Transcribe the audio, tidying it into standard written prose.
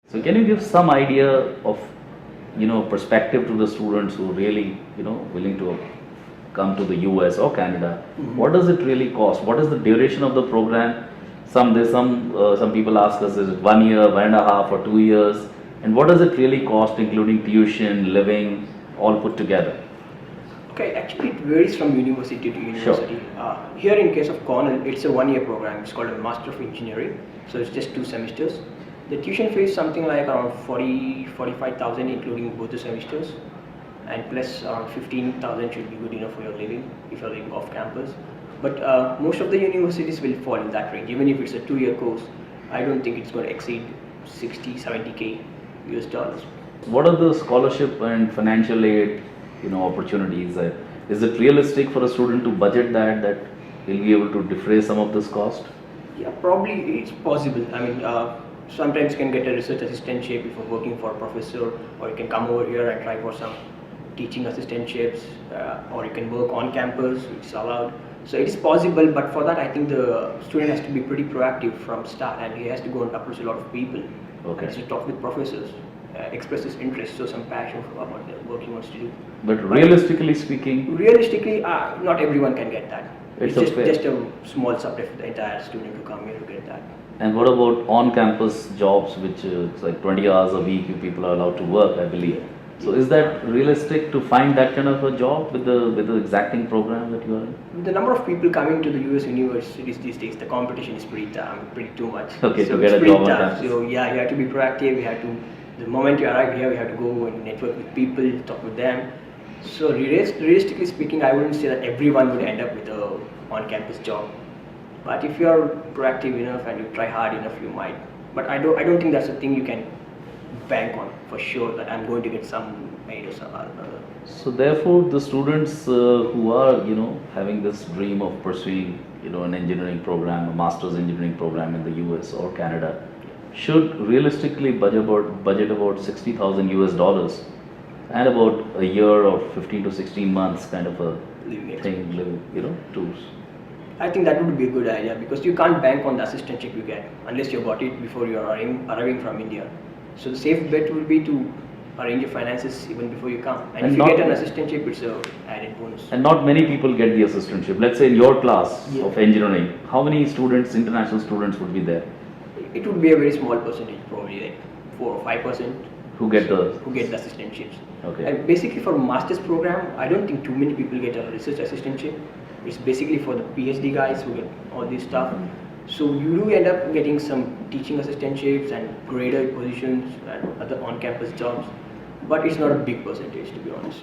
So can you give some idea of, perspective to the students who really, willing to come to the US or Canada? What does it really cost? What is the duration of the program? Some people ask us, is it 1 year, 1.5 or 2 years? And what does it really cost, including tuition, living, all put together? Okay, actually it varies from university to university. Here in case of Cornell, it's a 1 year program. It's called a Master of Engineering. So it's just 2 semesters. The tuition fee is something like around 45,000 including both the semesters. And plus around 15,000 should be good enough for your living if you're living off campus. But most of the universities will fall in that range. Even if it's a 2 year course, I don't think it's going to exceed 60, 70K US dollars. What are the scholarship and financial aid, opportunities? Is it realistic for a student to budget that he'll be able to defray some of this cost? Yeah, probably it's possible. I mean, sometimes you can get a research assistantship if you're working for a professor, or you can come over here and try for some teaching assistantships, or you can work on campus, which is allowed. So it is possible, but for that I think the student has to be pretty proactive from start, and he has to go and approach a lot of people. Okay. Has to talk with professors, express his interest, show some passion about the work he wants to do. But realistically speaking, Not everyone can get that. It's just fair. just a small subject for the entire student to come here to get that. and what about on-campus jobs, which it's like 20 hours a week you people are allowed to work, I believe. So is that realistic to find that kind of a job with the exacting program that you are in? With the number of people coming to the US universities these days, the competition is pretty too much. Okay, so to get it's a pretty job on tough. campus. So yeah, you have to be proactive. The moment you arrive here, you have to go and network with people, talk with them. So realistically speaking, I wouldn't say that everyone would end up with a on-campus job. But if you are proactive enough and you try hard enough, you might. But I don't think that's a thing you can bank on for sure that I'm going to get some aid or some other. So therefore, the students who are, having this dream of pursuing, an engineering program, a master's engineering program in the US or Canada, should realistically budget about 60,000 US dollars and about a year or 15 to 16 months kind of a Living thing, to. I think that would be a good idea because you can't bank on the assistantship you get unless you got it before you are arriving from India. So the safe bet would be to arrange your finances even before you come. And if you get an assistantship, it's a added bonus. And not many people get the assistantship. Let's say in your class Yeah. of engineering, how many students, international students, would be there It would be a very small percentage, probably like 4 or 5%, who get the? who get the assistantships. Okay. And basically for master's program, I don't think too many people get a research assistantship. It's basically for the PhD guys who get all this stuff. So you do end up getting some teaching assistantships and grader positions and other on-campus jobs, but it's not a big percentage, to be honest.